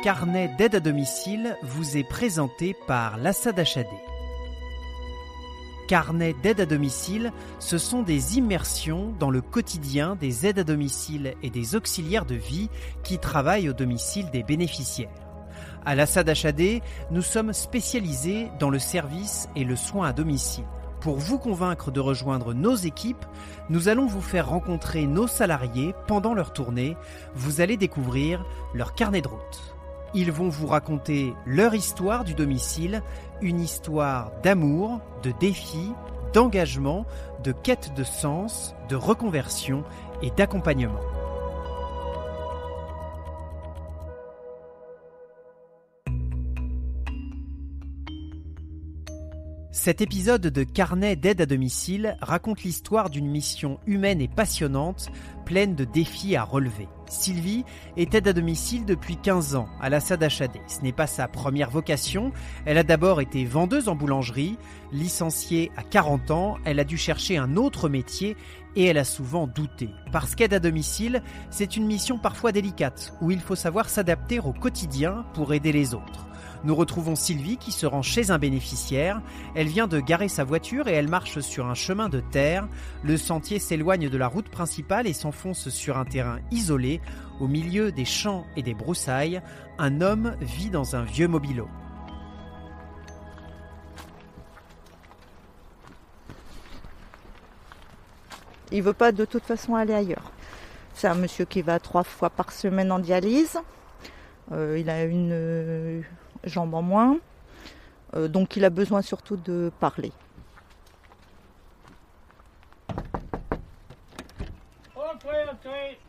carnet d'aide à domicile vous est présenté par l'Assad HAD. Carnet d'aide à domicile, ce sont des immersions dans le quotidien des aides à domicile et des auxiliaires de vie qui travaillent au domicile des bénéficiaires. À l'Assad HAD, nous sommes spécialisés dans le service et le soin à domicile. Pour vous convaincre de rejoindre nos équipes, nous allons vous faire rencontrer nos salariés pendant leur tournée. Vous allez découvrir leur carnet de route. Ils vont vous raconter leur histoire du domicile, une histoire d'amour, de défis, d'engagement, de quête de sens, de reconversion et d'accompagnement. Cet épisode de Carnet d'aide à domicile raconte l'histoire d'une mission humaine et passionnante, pleine de défis à relever. Sylvie est aide à domicile depuis 15 ans à l'Assad HAD. Ce n'est pas sa première vocation. Elle a d'abord été vendeuse en boulangerie. Licenciée à 40 ans, elle a dû chercher un autre métier et elle a souvent douté. Parce qu'aide à domicile, c'est une mission parfois délicate, où il faut savoir s'adapter au quotidien pour aider les autres. Nous retrouvons Sylvie qui se rend chez un bénéficiaire. Elle vient de garer sa voiture et elle marche sur un chemin de terre. Le sentier s'éloigne de la route principale et s'enfonce sur un terrain isolé. Au milieu des champs et des broussailles, un homme vit dans un vieux mobilo. Il ne veut pas de toute façon aller ailleurs. C'est un monsieur qui va 3 fois par semaine en dialyse. Il a une jambe en moins. Donc il a besoin surtout de parler.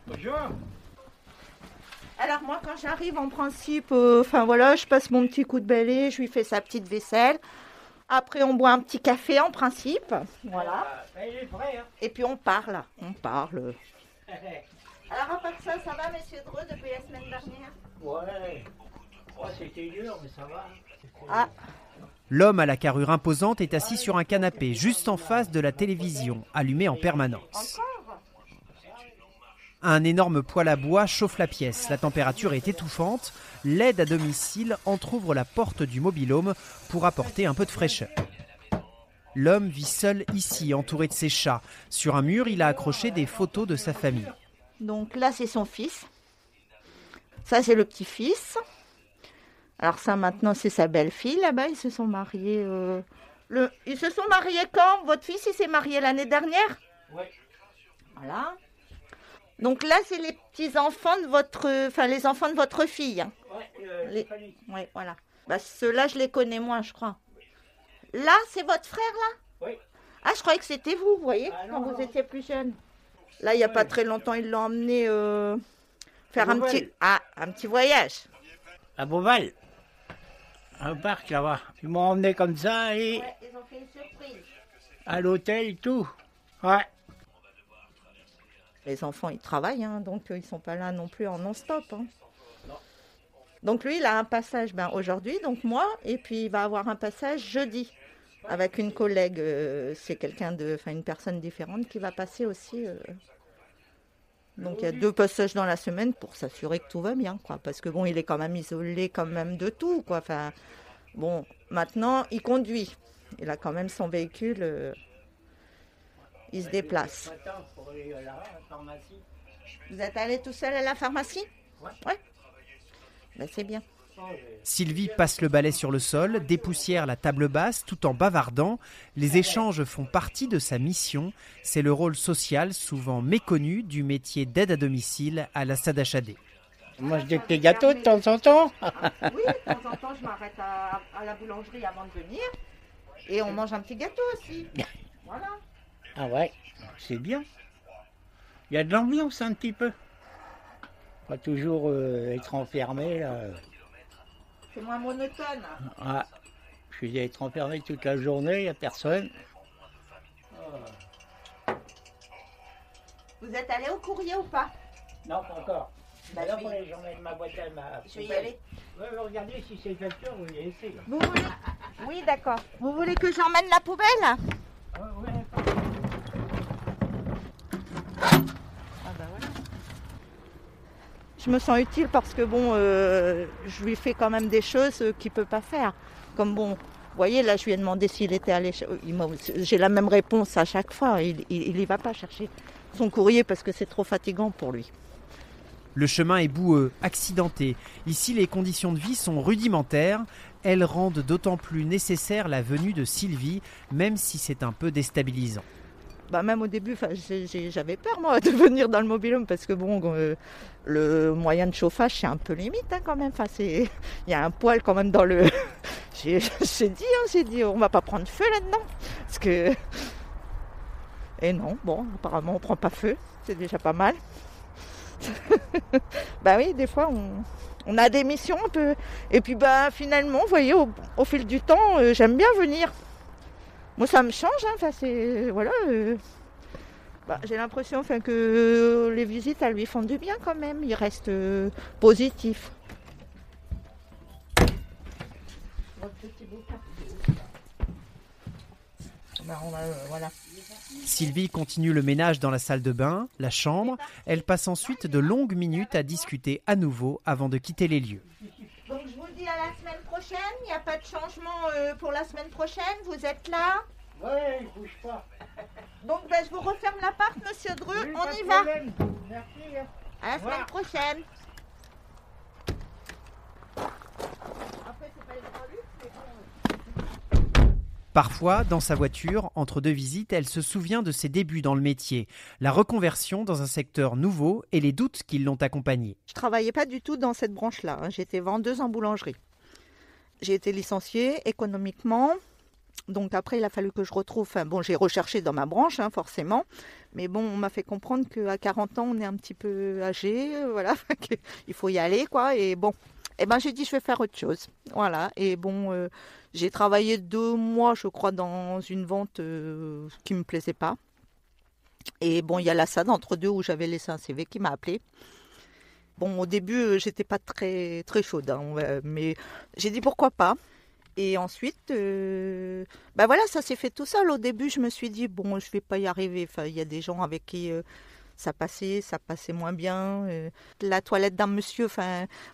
Bonjour. Alors moi quand j'arrive en principe, je passe mon petit coup de balai, je lui fais sa petite vaisselle. Après on boit un petit café en principe. Voilà. Il est prêt, hein. Et puis on parle. Alors à part ça va monsieur Dreux depuis la semaine dernière? Ouais. Oh, c'était dur, mais ça va. Ah. L'homme à la carrure imposante est assis sur un canapé, juste en face de la télévision, allumée en permanence. Un énorme poêle à bois chauffe la pièce. La température est étouffante. L'aide à domicile entrouvre la porte du mobil-home pour apporter un peu de fraîcheur. L'homme vit seul ici, entouré de ses chats. Sur un mur, il a accroché des photos de sa famille. Donc là, c'est son fils. Ça, c'est le petit-fils. Alors ça, maintenant, c'est sa belle-fille. Là-bas, ils se sont mariés... Ils se sont mariés quand? Votre fils, il s'est marié l'année dernière? Oui. Voilà. Donc là, c'est les petits-enfants de votre... les enfants de votre fille. Hein. Oui, voilà. Ceux-là, je les connais moins, je crois. Là, c'est votre frère, là? Oui. Ah, je croyais que c'était vous, voyez, quand vous étiez plus jeune. Là, il n'y a pas très longtemps, ils l'ont emmené faire un petit voyage. À Beauval. Un parc là-bas. Ils m'ont emmené comme ça et Ouais, ils ont fait une surprise. à l'hôtel et tout. Ouais. Les enfants, ils travaillent, hein, donc ils ne sont pas là non plus en non-stop. Hein. Donc lui, il a un passage aujourd'hui, donc moi, et puis il va avoir un passage jeudi avec une collègue. C'est une personne différente qui va passer aussi. Donc il y a 2 passages dans la semaine pour s'assurer que tout va bien, quoi. Parce que il est quand même isolé quand même de tout, quoi. Maintenant, il conduit. Il a quand même son véhicule. Il se déplace. Vous êtes allé tout seul à la pharmacie? Ouais. C'est bien. Sylvie passe le balai sur le sol, dépoussière la table basse tout en bavardant. Les échanges font partie de sa mission. C'est le rôle social, souvent méconnu, du métier d'aide à domicile à l'Assad HAD. On mange des petits gâteaux de temps en temps. Oui, de temps en temps, je m'arrête à la boulangerie avant de venir. Et on mange un petit gâteau aussi. Voilà. Ah ouais, c'est bien. Il y a de l'ambiance un petit peu. Pas toujours être enfermé là. C'est moins monotone. Ah, je suis être enfermé toute la journée, il n'y a personne. Vous êtes allé au courrier ou pas? Non, pas encore. D'ailleurs, j'emmène ma boîte à ma... Je vais y aller. Ouais, regardez si c'est facture, vous y laissez. Vous voulez? Oui, d'accord. Vous voulez que j'emmène la poubelle? Ouais. je me sens utile parce que bon, je lui fais quand même des choses qu'il ne peut pas faire. Comme bon, vous voyez, là, je lui ai demandé s'il était allé... J'ai la même réponse à chaque fois. Il y va pas chercher son courrier parce que c'est trop fatigant pour lui. Le chemin est boueux, accidenté. Ici, les conditions de vie sont rudimentaires. Elles rendent d'autant plus nécessaire la venue de Sylvie, même si c'est un peu déstabilisant. Même au début, j'avais peur, moi, de venir dans le mobil-home parce que bon, le moyen de chauffage, c'est un peu limite quand même. Il y a un poêle quand même dans le... j'ai dit, on va pas prendre feu là-dedans. Parce que... Et non, bon, apparemment, on prend pas feu. C'est déjà pas mal. Oui, des fois on a des missions un peu. Et puis finalement, vous voyez, au fil du temps, j'aime bien venir. Moi, ça me change. Voilà. J'ai l'impression que les visites, elles lui font du bien quand même. Il reste positif. Voilà. Sylvie continue le ménage dans la salle de bain, la chambre. Elle passe ensuite de longues minutes à discuter à nouveau avant de quitter les lieux. Donc je vous dis à la semaine prochaine. Il n'y a pas de changement pour la semaine prochaine. Vous êtes là? Oui, il bouge pas. Donc je vous referme l'appart, monsieur Dru. Oui, on y va. Merci. À la semaine prochaine. Après, c'est pas les grands luxe, mais bon. Parfois, dans sa voiture, entre deux visites, elle se souvient de ses débuts dans le métier, la reconversion dans un secteur nouveau et les doutes qui l'ont accompagnée. Je ne travaillais pas du tout dans cette branche-là. J'étais vendeuse en boulangerie. J'ai été licenciée économiquement. Donc après, il a fallu que je retrouve... j'ai recherché dans ma branche, forcément. Mais bon, on m'a fait comprendre qu'à 40 ans, on est un petit peu âgé. Voilà, il faut y aller, quoi. Et bon... j'ai dit, je vais faire autre chose. Voilà. Et bon, j'ai travaillé 2 mois, je crois, dans une vente qui ne me plaisait pas. Et bon, il y a la SAD entre deux où j'avais laissé un CV qui m'a appelé. Bon, au début, j'étais pas très, très chaude, mais j'ai dit pourquoi pas. Et ensuite, voilà, ça s'est fait tout seul. Au début, je me suis dit, bon, je vais pas y arriver. Il y a des gens avec qui... ça passait moins bien. La toilette d'un monsieur,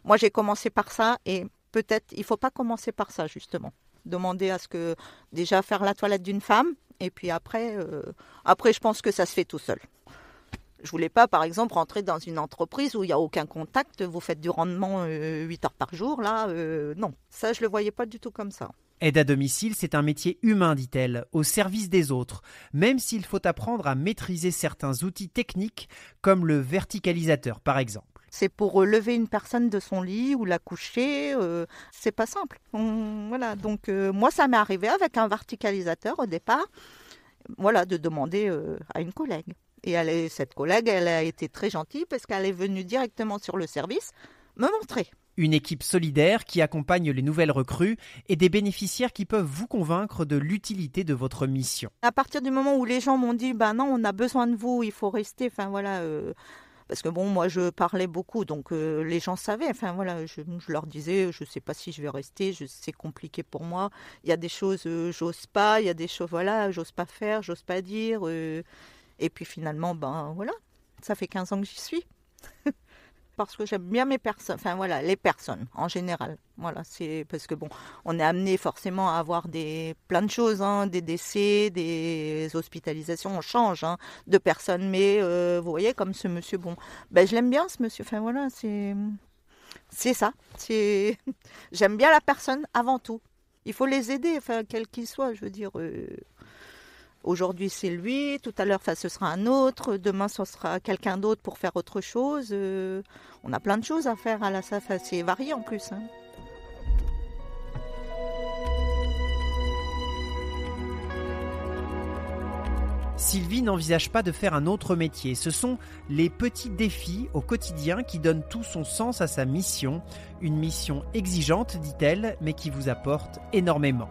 moi j'ai commencé par ça et peut-être il ne faut pas commencer par ça justement. Demander à ce que déjà faire la toilette d'une femme et puis après je pense que ça se fait tout seul. Je voulais pas par exemple rentrer dans une entreprise où il n'y a aucun contact, vous faites du rendement 8 heures par jour, là non, ça je le voyais pas du tout comme ça. Aide à domicile, c'est un métier humain, dit-elle, au service des autres, même s'il faut apprendre à maîtriser certains outils techniques, comme le verticalisateur par exemple. C'est pour lever une personne de son lit ou la coucher, c'est pas simple. Voilà, donc moi ça m'est arrivé avec un verticalisateur au départ, voilà, de demander à une collègue. Et cette collègue, elle a été très gentille parce qu'elle est venue directement sur le service me montrer. Une équipe solidaire qui accompagne les nouvelles recrues et des bénéficiaires qui peuvent vous convaincre de l'utilité de votre mission. À partir du moment où les gens m'ont dit non, on a besoin de vous, il faut rester, parce que bon, moi je parlais beaucoup, donc les gens savaient, je leur disais, je ne sais pas si je vais rester, c'est compliqué pour moi, il y a des choses, j'ose pas, il y a des choses, j'ose pas faire, j'ose pas dire, et puis finalement, ça fait 15 ans que j'y suis. Parce que j'aime bien mes personnes, les personnes en général. Voilà, c'est parce que bon, on est amené forcément à avoir plein de choses, des décès, des hospitalisations, on change de personnes. Mais vous voyez, comme ce monsieur, je l'aime bien ce monsieur. C'est ça. J'aime bien la personne avant tout. Il faut les aider, quel qu'il soit, je veux dire. Aujourd'hui, c'est lui, tout à l'heure, ce sera un autre, demain, ce sera quelqu'un d'autre pour faire autre chose. On a plein de choses à faire à la SAF, c'est varié en plus. Sylvie n'envisage pas de faire un autre métier. Ce sont les petits défis au quotidien qui donnent tout son sens à sa mission. Une mission exigeante, dit-elle, mais qui vous apporte énormément.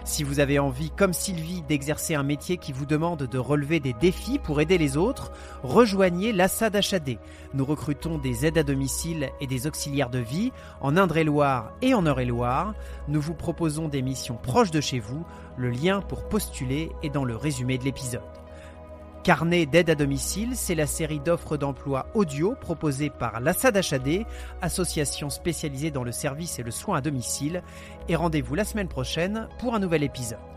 Si vous avez envie, comme Sylvie, d'exercer un métier qui vous demande de relever des défis pour aider les autres, rejoignez la SAD HAD. Nous recrutons des aides à domicile et des auxiliaires de vie en Indre-et-Loire et en Eure-et-Loire. Nous vous proposons des missions proches de chez vous. Le lien pour postuler est dans le résumé de l'épisode. Carnet d'aide à domicile, c'est la série d'offres d'emploi audio proposée par l'Assad HAD, association spécialisée dans le service et le soin à domicile. Et rendez-vous la semaine prochaine pour un nouvel épisode.